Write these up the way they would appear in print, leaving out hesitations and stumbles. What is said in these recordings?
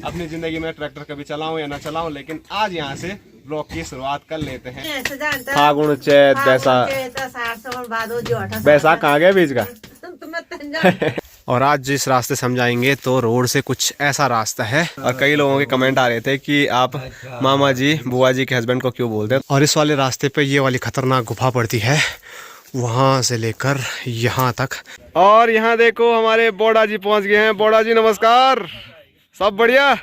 अपनी जिंदगी में ट्रैक्टर कभी चलाऊं या ना चलाऊं, लेकिन आज यहाँ से ब्लॉग की शुरुआत कर लेते हैं। फागुन चैत बैसाख कहाँ गया बीच का। और आज जिस रास्ते से हम जाएंगे तो रोड से कुछ ऐसा रास्ता है, और कई लोगों के कमेंट आ रहे थे कि आप मामा जी बुआ जी के हस्बैंड को क्यों बोलते हैं। और इस वाले रास्ते पे ये वाली खतरनाक गुफा पड़ती है, वहां से लेकर यहाँ तक। और यहाँ देखो हमारे बोड़ा जी पहुंच गए हैं। बोड़ा जी नमस्कार, सब बढ़िया।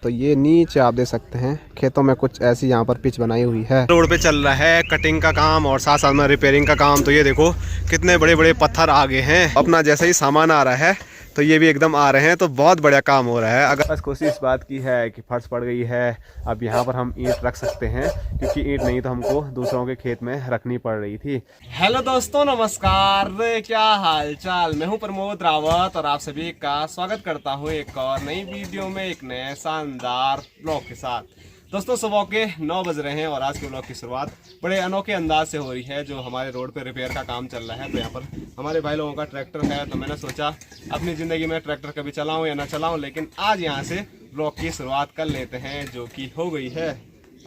तो ये नीचे आप देख सकते हैं खेतों में कुछ ऐसी यहाँ पर पिच बनाई हुई है। रोड पे चल रहा है कटिंग का काम और साथ साथ में रिपेयरिंग का काम। तो ये देखो कितने बड़े बड़े पत्थर आ गए हैं। अपना जैसा ही सामान आ रहा है तो ये भी एकदम आ रहे हैं, तो बहुत बढ़िया काम हो रहा है। अगर बस कोशिश इस बात की है कि फर्श पड़ गई है, अब यहाँ पर हम ईंट रख सकते हैं, क्योंकि ईंट नहीं तो हमको दूसरों के खेत में रखनी पड़ रही थी। हेलो दोस्तों नमस्कार, क्या हाल चाल। मैं हूँ प्रमोद रावत और आप सभी का स्वागत करता हूँ एक और नई वीडियो में, एक नए शानदार ब्लॉग के साथ। दोस्तों सुबह के 9 बज रहे हैं और आज के ब्लॉग की शुरुआत बड़े अनोखे अंदाज से हो रही है। जो हमारे रोड पे रिपेयर का काम चल रहा है, तो यहाँ पर हमारे भाई लोगों का ट्रैक्टर है, तो मैंने सोचा अपनी ज़िंदगी में ट्रैक्टर कभी चलाऊं या ना चलाऊं, लेकिन आज यहाँ से ब्लॉग की शुरुआत कर लेते हैं, जो कि हो गई है।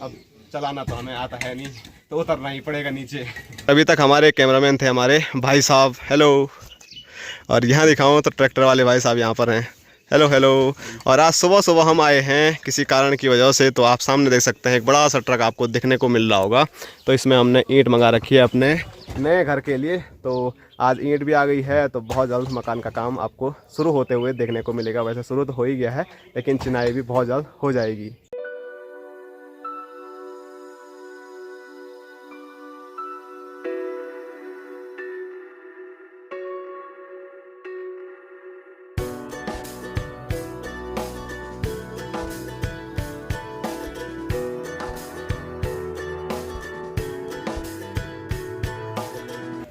अब चलाना तो हमें आता है नहीं, तो उतरना ही पड़ेगा नीचे। अभी तक हमारे कैमरामैन थे हमारे भाई साहब, हेलो। और यहाँ दिखाऊँ तो ट्रैक्टर वाले भाई साहब यहाँ पर हैं, हेलो हेलो। और आज सुबह सुबह हम आए हैं किसी कारण की वजह से, तो आप सामने देख सकते हैं एक बड़ा सा ट्रक आपको देखने को मिल रहा होगा। तो इसमें हमने ईंट मंगा रखी है अपने नए घर के लिए। तो आज ईंट भी आ गई है, तो बहुत जल्द मकान का काम आपको शुरू होते हुए देखने को मिलेगा। वैसे शुरू तो हो ही गया है, लेकिन चिनाई भी बहुत जल्द हो जाएगी।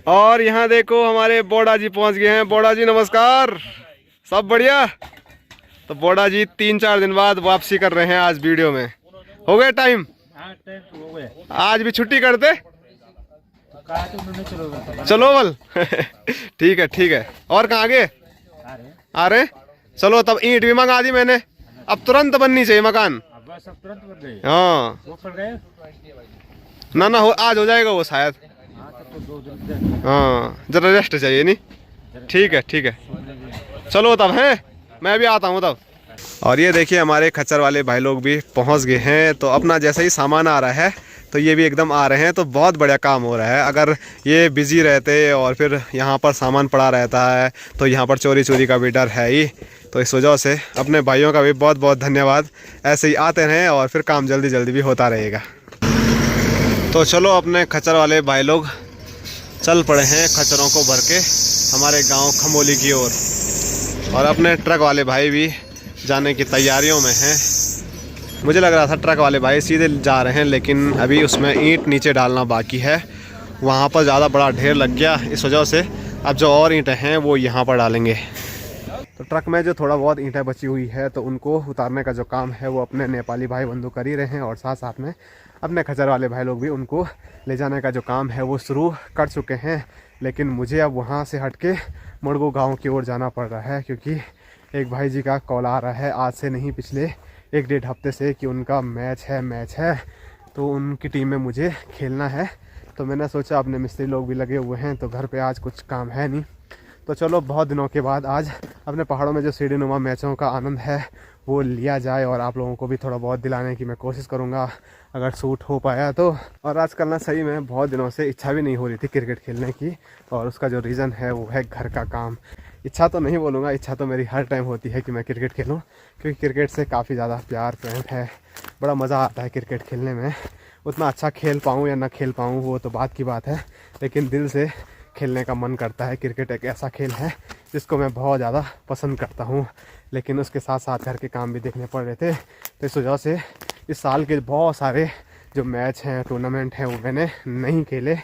और यहाँ देखो हमारे बोड़ा जी पहुँच गए हैं। बोड़ा जी नमस्कार, सब बढ़िया। तो बोड़ा जी 3-4 दिन बाद वापसी कर रहे हैं आज वीडियो में। हो गए टाइम, आज भी छुट्टी करते चलो बल। ठीक है ठीक है। और कहाँ गए आ रहे? चलो तब ईंट भी मंगा दी मैंने, अब तुरंत बननी चाहिए मकान। हाँ ना हो, आज हो जाएगा वो शायद। हाँ जरा रेस्ट चाहिए नहीं। ठीक है ठीक है, चलो तब हैं, मैं भी आता हूँ तब। और ये देखिए हमारे खच्चर वाले भाई लोग भी पहुँच गए हैं। तो अपना जैसा ही सामान आ रहा है तो ये भी एकदम आ रहे हैं, तो बहुत बढ़िया काम हो रहा है। अगर ये बिजी रहते और फिर यहाँ पर सामान पड़ा रहता है तो यहाँ पर चोरी का भी डर है ही। तो इस वजह से अपने भाइयों का भी बहुत बहुत धन्यवाद। ऐसे ही आते रहें और फिर काम जल्दी जल्दी भी होता रहेगा। तो चलो अपने खच्चर वाले भाई लोग चल पड़े हैं खच्चरों को भर के हमारे गांव खमोली की ओर। और अपने ट्रक वाले भाई भी जाने की तैयारियों में हैं। मुझे लग रहा था ट्रक वाले भाई सीधे जा रहे हैं, लेकिन अभी उसमें ईंट नीचे डालना बाकी है। वहाँ पर ज़्यादा बड़ा ढेर लग गया, इस वजह से अब जो और ईंटें हैं वो यहाँ पर डालेंगे। तो ट्रक में जो थोड़ा बहुत ईंटें बची हुई है तो उनको उतारने का जो काम है वो अपने नेपाली भाई बंधु कर ही रहे हैं, और साथ साथ में अपने खच्चर वाले भाई लोग भी उनको ले जाने का जो काम है वो शुरू कर चुके हैं। लेकिन मुझे अब वहाँ से हट के मुड़गू गाँव की ओर जाना पड़ रहा है, क्योंकि एक भाई जी का कॉल आ रहा है आज से नहीं, पिछले 1-1.5 हफ्ते से, कि उनका मैच है तो उनकी टीम में मुझे खेलना है। तो मैंने सोचा अपने मिस्त्री लोग भी लगे हुए हैं तो घर पे आज कुछ काम है नहीं, तो चलो बहुत दिनों के बाद आज अपने पहाड़ों में जो सीढ़ी नुमा मैचों का आनंद है वो लिया जाए, और आप लोगों को भी थोड़ा बहुत दिलाने की मैं कोशिश करूँगा अगर शूट हो पाया तो। और आजकल ना सही में बहुत दिनों से इच्छा भी नहीं हो रही थी क्रिकेट खेलने की, और उसका जो रीज़न है वो है घर का काम। इच्छा तो नहीं बोलूँगा, इच्छा तो मेरी हर टाइम होती है कि मैं क्रिकेट खेलूँ, क्योंकि क्रिकेट से काफ़ी ज़्यादा प्यार प्रेम है, बड़ा मज़ा आता है क्रिकेट खेलने में। उतना अच्छा खेल पाऊँ या ना खेल पाऊँ वो तो बात की बात है, लेकिन दिल से खेलने का मन करता है। क्रिकेट एक ऐसा खेल है जिसको मैं बहुत ज़्यादा पसंद करता हूँ, लेकिन उसके साथ साथ घर के काम भी देखने पड़ रहे थे, तो इस वजह से इस साल के बहुत सारे जो मैच हैं टूर्नामेंट हैं वो मैंने नहीं खेले।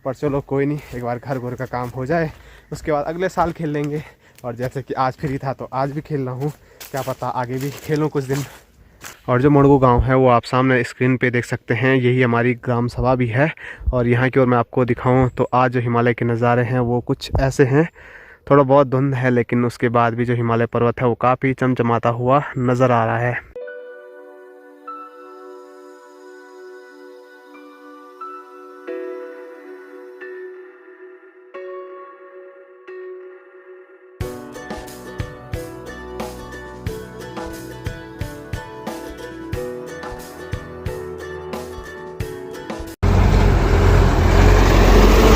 पर चलो कोई नहीं, एक बार घर का काम हो जाए उसके बाद अगले साल खेल लेंगे। और जैसे कि आज फ्री था तो आज भी खेल रहा हूँ, क्या पता आगे भी खेलूँ कुछ दिन। और जो मुड़गू गांव है वो आप सामने स्क्रीन पे देख सकते हैं, यही हमारी ग्राम सभा भी है। और यहाँ की ओर मैं आपको दिखाऊं तो आज जो हिमालय के नज़ारे हैं वो कुछ ऐसे हैं। थोड़ा बहुत धुंध है, लेकिन उसके बाद भी जो हिमालय पर्वत है वो काफ़ी चमचमाता हुआ नज़र आ रहा है।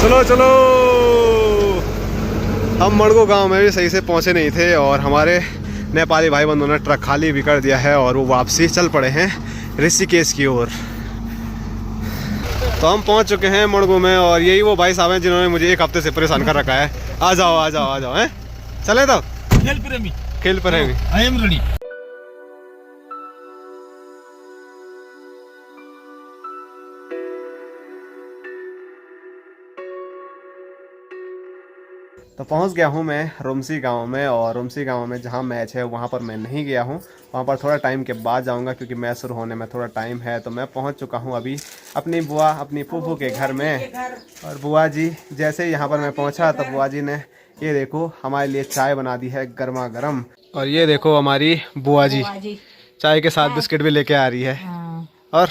चलो चलो, हम मड़गो गांव में भी सही से पहुंचे नहीं थे और हमारे नेपाली भाई बंधुओं ने ट्रक खाली भी कर दिया है और वो वापसी चल पड़े हैं ऋषिकेश की ओर। तो हम पहुंच चुके हैं मड़गो में और यही वो भाई साहब हैं जिन्होंने मुझे एक हफ्ते से परेशान कर रखा है। आ जाओ आ जाओ आ जाओ, हैं चले तो खेल प्रेमी आई एम रेडी। तो पहुंच गया हूं मैं रुमसी गांव में, और रुमसी गांव में जहां मैच है वहां पर मैं नहीं गया हूं, वहां पर थोड़ा टाइम के बाद जाऊंगा क्योंकि मैच शुरू होने में थोड़ा टाइम है। तो मैं पहुंच चुका हूं अभी अपनी बुआ, अपनी फूफू के घर में। और बुआ जी जैसे ही यहां पर मैं पहुंचा तो बुआ जी ने ये देखो हमारे लिए चाय बना दी है गर्मा गर्म। और ये देखो हमारी बुआ जी चाय के साथ बिस्किट भी लेके आ रही है। और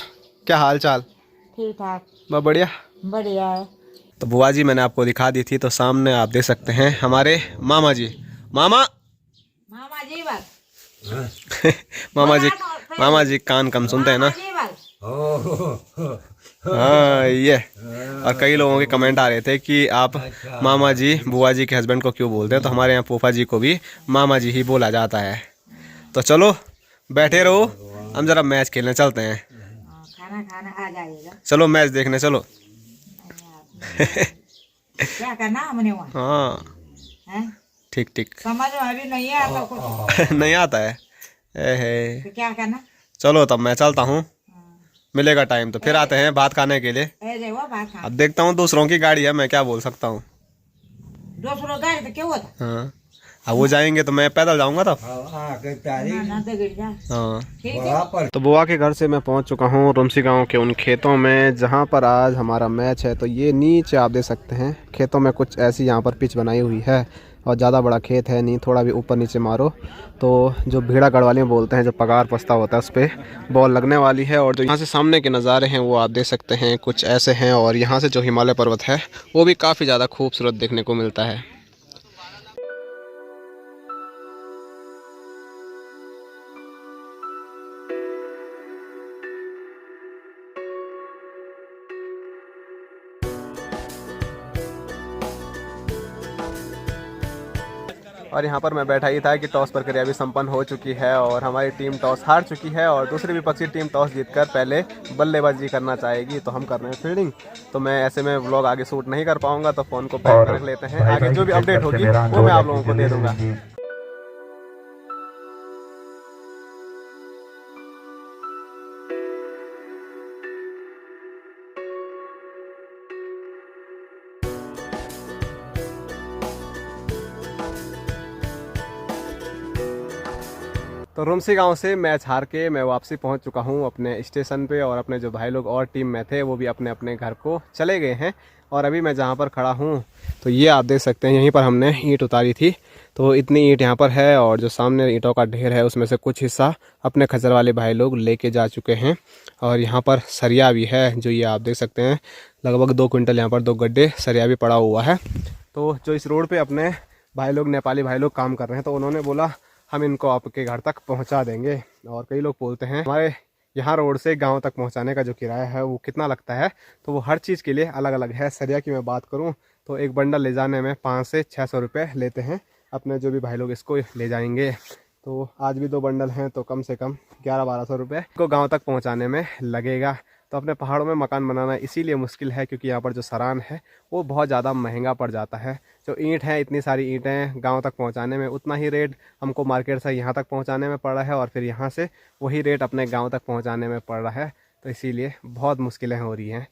क्या हाल चाल? ठीक ठाक, बहुत बढ़िया बढ़िया है। तो बुआ जी मैंने आपको दिखा दी थी, तो सामने आप देख सकते हैं हमारे मामा जी। मामा जी बस मामा जी कान कम सुनते हैं ना। हाँ ये, और कई लोगों के कमेंट आ रहे थे कि आप मामा जी बुआ जी के हस्बैंड को क्यों बोलते हैं, तो हमारे यहाँ फूफा जी को भी मामा जी ही बोला जाता है। तो चलो बैठे रहो, हम जरा मैच खेलने चलते हैं। खाना आ जाएगा। चलो मैच देखने चलो। क्या करना हमने वहाँ? हाँ ठीक ठीक, समझ में अभी नहीं आता कुछ। नहीं आता है। ए तो क्या करना? चलो तब मैं चलता हूँ, मिलेगा टाइम तो फिर आते हैं भात खाने के लिए। अब देखता हूँ दूसरों की गाड़ी है, मैं क्या बोल सकता हूँ। दूसरों गाड़ी तो क्यों होता? हाँ अब वो जाएंगे तो मैं पैदल जाऊंगा तब। हाँ तो बुआ के घर से मैं पहुंच चुका हूँ रुमसी गांव के उन खेतों में जहां पर आज हमारा मैच है। तो ये नीचे आप देख सकते हैं खेतों में कुछ ऐसी यहाँ पर पिच बनाई हुई है और ज़्यादा बड़ा खेत है नहीं, थोड़ा भी ऊपर नीचे मारो तो जो भीड़ा गढ़वाली में बोलते हैं, जो पगार पस्ता होता है उस पर बॉल लगने वाली है। और जो यहाँ से सामने के नज़ारे हैं वो आप देख सकते हैं कुछ ऐसे हैं। और यहाँ से जो हिमालय पर्वत है वो भी काफ़ी ज़्यादा खूबसूरत देखने को मिलता है। और यहाँ पर मैं बैठा ही था कि टॉस प्रक्रिया भी संपन्न हो चुकी है और हमारी टीम टॉस हार चुकी है और दूसरी विपक्षी टीम टॉस जीतकर पहले बल्लेबाजी करना चाहेगी। तो हम कर रहे हैं फील्डिंग, तो मैं ऐसे में व्लॉग आगे शूट नहीं कर पाऊंगा, तो फ़ोन को पैक कर रख लेते हैं। आगे जो भी अपडेट होगी वो मैं आप लोगों को दे दूँगा। तो रुमसी गांव से मैच हार के मैं वापसी पहुंच चुका हूं अपने स्टेशन पे, और अपने जो भाई लोग और टीम में थे वो भी अपने अपने घर को चले गए हैं। और अभी मैं जहां पर खड़ा हूं तो ये आप देख सकते हैं यहीं पर हमने ईंट उतारी थी, तो इतनी ईंट यहां पर है और जो सामने ईंटों का ढेर है उसमें से कुछ हिस्सा अपने खच्चर वाले भाई लोग लेके जा चुके हैं। और यहाँ पर सरिया भी है, जो ये आप देख सकते हैं लगभग 2 क्विंटल यहाँ पर 2 गड्ढे सरिया भी पड़ा हुआ है। तो जो इस रोड पर अपने भाई लोग नेपाली भाई लोग काम कर रहे हैं, तो उन्होंने बोला हम इनको आपके घर तक पहुंचा देंगे। और कई लोग बोलते हैं हमारे यहाँ रोड से गांव तक पहुंचाने का जो किराया है वो कितना लगता है, तो वो हर चीज़ के लिए अलग अलग है। सरिया की मैं बात करूं तो एक बंडल ले जाने में 500 से 600 रुपये लेते हैं अपने जो भी भाई लोग इसको ले जाएंगे। तो आज भी 2 बंडल हैं तो कम से कम 1100-1200 रुपये को गाँव तक पहुँचाने में लगेगा। तो अपने पहाड़ों में मकान बनाना इसीलिए मुश्किल है क्योंकि यहाँ पर जो सरान है वो बहुत ज़्यादा महंगा पड़ जाता है। जो ईंट है, इतनी सारी ईंटें गांव तक पहुँचाने में उतना ही रेट हमको मार्केट से यहाँ तक पहुँचाने में पड़ रहा है और फिर यहाँ से वही रेट अपने गांव तक पहुँचाने में पड़ रहा है। तो इसीलिए बहुत मुश्किलें हो रही हैं।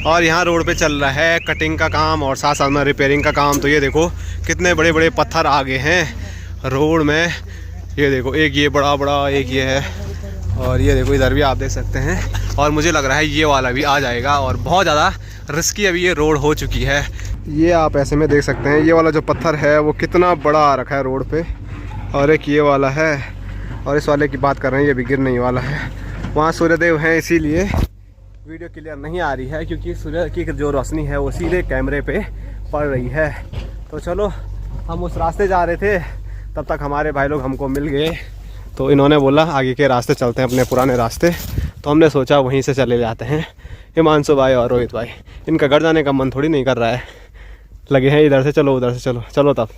और यहाँ रोड पे चल रहा है कटिंग का काम और साथ साथ में रिपेयरिंग का काम। तो ये देखो कितने बड़े बड़े पत्थर आ गए हैं रोड में, ये देखो, एक ये बड़ा बड़ा, एक ये है, और ये देखो इधर भी आप देख सकते हैं। और मुझे लग रहा है ये वाला भी आ जाएगा, और बहुत ज़्यादा रिस्की अभी ये रोड हो चुकी है। ये आप ऐसे में देख सकते हैं, ये वाला जो पत्थर है वो कितना बड़ा आ रखा है रोड पे, और एक ये वाला है, और इस वाले की बात कर रहे हैं ये भी गिरने ही वाला है। वहाँ सूर्यदेव हैं, इसीलिए वीडियो क्लियर नहीं आ रही है, क्योंकि सूर्य की जो रोशनी है वो सीधे कैमरे पे पड़ रही है। तो चलो, हम उस रास्ते जा रहे थे, तब तक हमारे भाई लोग हमको मिल गए। तो इन्होंने बोला आगे के रास्ते चलते हैं, अपने पुराने रास्ते। तो हमने सोचा वहीं से चले जाते हैं। हिमांशु भाई और रोहित भाई, इनका घर जाने का मन थोड़ी नहीं कर रहा है, लगे हैं इधर से चलो उधर से चलो। चलो तब।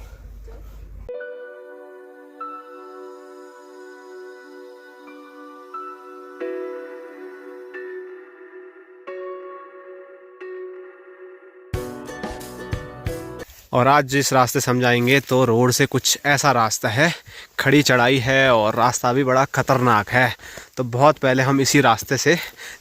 और आज जिस रास्ते से हम जाएंगे तो रोड से कुछ ऐसा रास्ता है, खड़ी चढ़ाई है और रास्ता भी बड़ा ख़तरनाक है। तो बहुत पहले हम इसी रास्ते से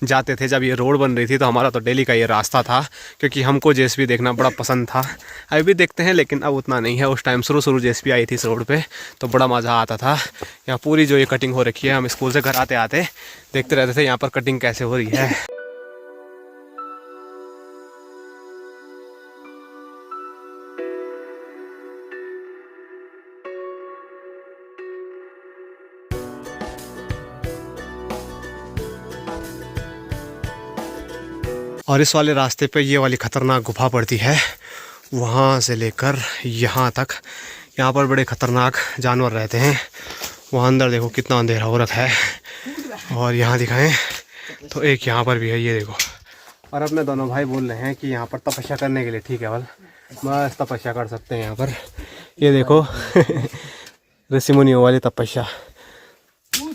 जाते थे, जब ये रोड बन रही थी, तो हमारा तो डेली का ये रास्ता था, क्योंकि हमको जेसीबी देखना बड़ा पसंद था। अभी भी देखते हैं, लेकिन अब उतना नहीं है। उस टाइम शुरू जेसीबी आई थी इस रोड पे, तो बड़ा मज़ा आता था। यहाँ पूरी जो ये कटिंग हो रखी है, हम स्कूल से घर आते आते देखते रहते थे यहाँ पर कटिंग कैसे हो रही है। और इस वाले रास्ते पे ये वाली ख़तरनाक गुफा पड़ती है, वहाँ से लेकर यहाँ तक। यहाँ पर बड़े ख़तरनाक जानवर रहते हैं। वहाँ अंदर देखो कितना अंधेरा हो रखा है। और यहाँ दिखाएं तो एक यहाँ पर भी है, ये देखो। और अपने दोनों भाई बोल रहे हैं कि यहाँ पर तपस्या करने के लिए ठीक है, बस तपस्या कर सकते हैं यहाँ पर। ये देखो ऋषि मुनियों वाली तपस्या।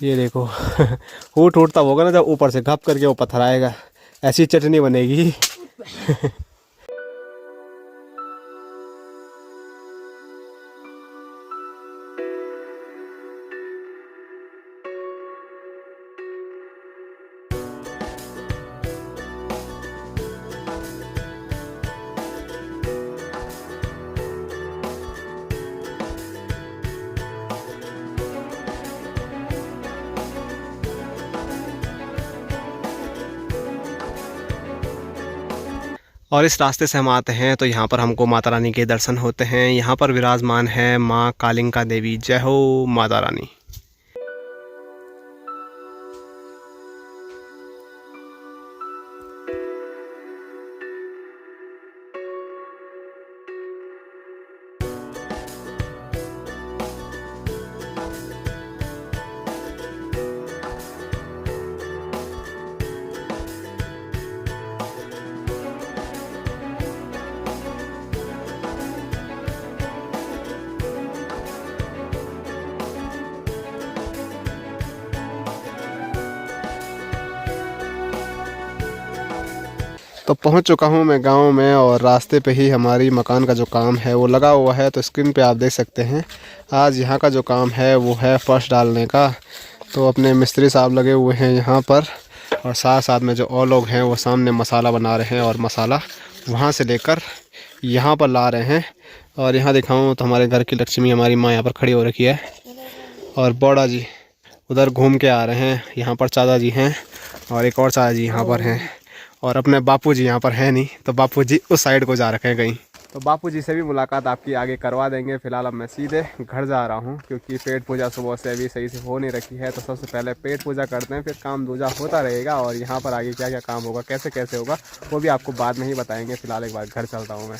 ये देखो ऊट उठता होगा ना, जब ऊपर से घप करके वो पत्थर आएगा, ऐसी चटनी बनेगी। और इस रास्ते से हम आते हैं तो यहाँ पर हमको माता रानी के दर्शन होते हैं। यहाँ पर विराजमान है माँ कालिंका देवी। जय हो माता रानी। तो पहुंच चुका हूं मैं गांव में, और रास्ते पे ही हमारी मकान का जो काम है वो लगा हुआ है। तो स्क्रीन पे आप देख सकते हैं, आज यहां का जो काम है वो है फर्श डालने का। तो अपने मिस्त्री साहब लगे हुए हैं यहाँ पर, और साथ साथ में जो और लोग हैं वो सामने मसाला बना रहे हैं, और मसाला वहाँ से लेकर यहाँ पर ला रहे हैं। और यहाँ दिखाऊँ तो हमारे घर की लक्ष्मी हमारी माँ यहाँ पर खड़ी हो रखी है, और बौड़ा जी उधर घूम के आ रहे हैं। यहाँ पर चाचा जी हैं, और एक और चाचा जी यहाँ पर हैं, और अपने बापूजी यहाँ पर है नहीं, तो बापूजी उस साइड को जा रखे हैं कहीं। तो बापूजी से भी मुलाकात आपकी आगे करवा देंगे। फिलहाल अब मैं सीधे घर जा रहा हूँ, क्योंकि पेट पूजा सुबह से अभी सही से हो नहीं रखी है। तो सबसे पहले पेट पूजा करते हैं, फिर काम दूजा होता रहेगा, और यहाँ पर आगे क्या क्या काम होगा, कैसे कैसे होगा, वो भी आपको बाद में ही बताएंगे। फिलहाल एक बार घर चलता हूँ मैं।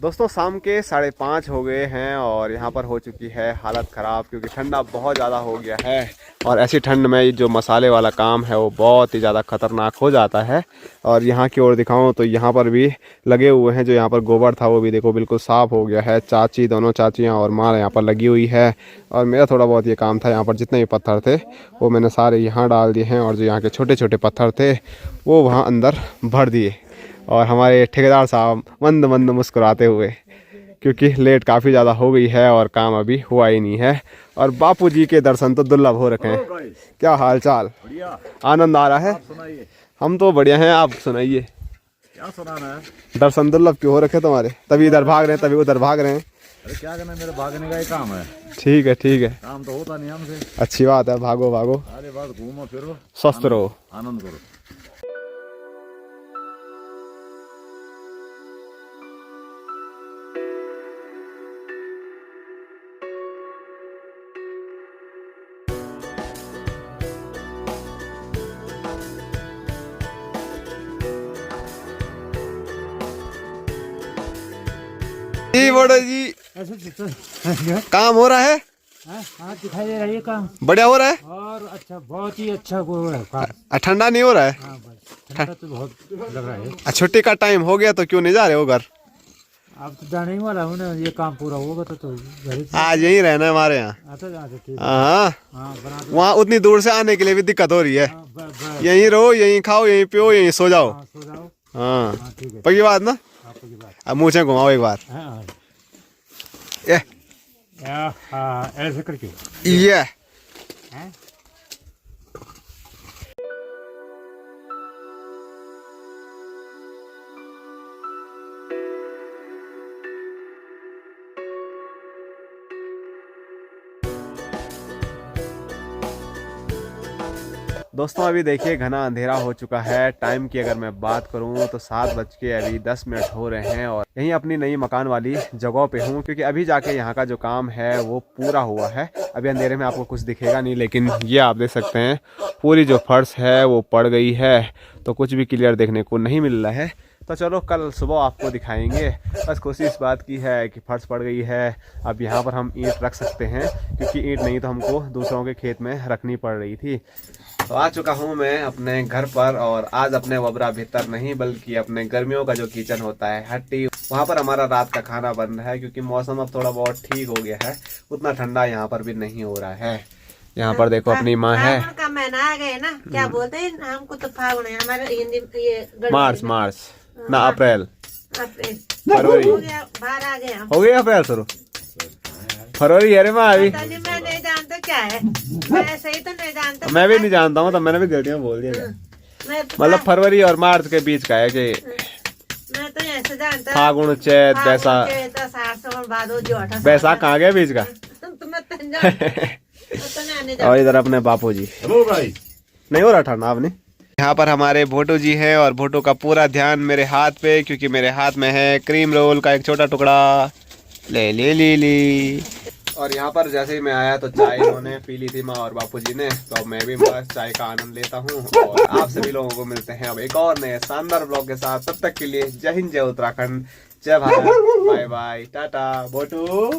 दोस्तों शाम के 5:30 हो गए हैं, और यहाँ पर हो चुकी है हालत ख़राब, क्योंकि ठंडा बहुत ज़्यादा हो गया है। और ऐसी ठंड में जो मसाले वाला काम है वो बहुत ही ज़्यादा ख़तरनाक हो जाता है। और यहाँ की ओर दिखाऊं तो यहाँ पर भी लगे हुए हैं, जो यहाँ पर गोबर था वो भी देखो बिल्कुल साफ़ हो गया है। चाची, दोनों चाचियाँ और माँ यहाँ पर लगी हुई है। और मेरा थोड़ा बहुत ये काम था, यहाँ पर जितने भी पत्थर थे वो मैंने सारे यहाँ डाल दिए हैं, और जो यहाँ के छोटे छोटे पत्थर थे वो वहाँ अंदर भर दिए। और हमारे ठेकेदार साहब मंद मंद मुस्कुराते हुए, क्योंकि लेट काफ़ी ज़्यादा हो गई है और काम अभी हुआ ही नहीं है। और बापूजी के दर्शन तो दुर्लभ हो रखे हैं। क्या हाल चाल? आनंद आ रहा है? हम तो बढ़िया हैं, आप सुनाइए। क्या सुनाना है? दर्शन दुर्लभ क्यों हो रखे तुम्हारे? तभी इधर भाग रहे हैं, तभी उधर भाग रहे हैं। अरे क्या करना, मेरे भागने का ही काम है। ठीक है ठीक है, काम तो होता नहीं हमसे। अच्छी बात है, भागो भागो, अरे बात घूमो फिरो, स्वस्थ रहो। आनंद करो। जी बड़े जी, काम हो रहा है? हाँ दिखाई दे रहा है काम, बढ़िया हो रहा है। और अच्छा, बहुत ही अच्छा हो रहा है काम। ठंडा नहीं हो रहा है? हाँ बस, ठंडा तो बहुत लग रहा है। छुट्टी का टाइम हो गया तो क्यों नहीं जा रहे हो घर? अब तो जाने ही वाला हूँ ना, ये काम पूरा होगा तो घर ही आज यहीं रहना है हमारे यहाँ। आता जहाँ से। ठीक है, हाँ, हाँ बना दो। वहाँ उतनी दूर से आने के लिए भी दिक्कत हो रही है। हाँ, यहीं रहो, यहीं खाओ, यहीं पियो, यहीं सो जाओ। हाँ, सो जाओ। हाँ, हाँ ठीक है, पक्की बात ना? आपकी बात। अब मुझे घुमाओ एक बार। हाँ हाँ, ये हाँ, ऐसे करके। ये हाँ? दोस्तों अभी देखिए घना अंधेरा हो चुका है। टाइम की अगर मैं बात करूं तो 7:10 हो रहे हैं और यहीं अपनी नई मकान वाली जगह पे हूं, क्योंकि अभी जाके यहाँ का जो काम है वो पूरा हुआ है। अभी अंधेरे में आपको कुछ दिखेगा नहीं, लेकिन ये आप देख सकते हैं पूरी जो फर्श है वो पड़ गई है, तो कुछ भी क्लियर देखने को नहीं मिल रहा है। तो चलो कल सुबह आपको दिखाएंगे। बस कोशिश इस बात की है कि फर्श पड़ गई है, अब यहाँ पर हम ईंट रख सकते हैं, क्योंकि ईंट नहीं तो हमको दूसरों के खेत में रखनी पड़ रही थी। तो आ चुका हूँ मैं अपने घर पर, और आज अपने वबरा भीतर नहीं बल्कि अपने गर्मियों का जो किचन होता है हट्टी, वहाँ पर हमारा रात का खाना बन रहा है। क्योंकि मौसम अब थोड़ा बहुत ठीक हो गया है, उतना ठंडा यहाँ पर भी नहीं हो रहा है। यहाँ पर देखो अपनी माँ है। फागुन का महीना आ गए ना, क्या बोलते हैं हमको तो फागुन है, हमारे हिंदी में ये मार्च ना अप्रैल अप्रैल फरवरी हो गया, बाहर आ गए हम। हो गया अप्रैल शुरू, फरवरी है रे माँ अभी। पता नहीं, मैं नहीं जानता क्या है, मैं ऐसे ही तो नहीं जानता। मैं भी नहीं जानता हूँ, तो मैंने भी गलतियाँ बोल दिया। मैं तो मतलब फरवरी और मार्च के बीच का है कि मैं तो ऐसे जानता। फागुन चैत बैसाख। साठ सावन भादो जोठ बैसाख कहाँ गया बीच का? तुम्हें तो जानता। और इधर अपने बापू जी। हेलो भाई, नहीं हो रहा ठंडा आपने? यहाँ पर हमारे भोटू जी हैं, और भोटू का पूरा ध्यान मेरे हाथ पे, क्योंकि मेरे हाथ में है क्रीम रोल का एक छोटा टुकड़ा। ले और यहाँ पर जैसे ही मैं आया तो चाय इन्होंने पी ली थी माँ और बापू जी ने, तो अब मैं भी बस चाय का आनंद लेता हूँ। और आप सभी लोगों को मिलते हैं अब एक और नए शानदार ब्लॉग के साथ। तब तक के लिए जय हिंद, जय उत्तराखंड, जय भारत, बाय बाय, टाटा। भोटू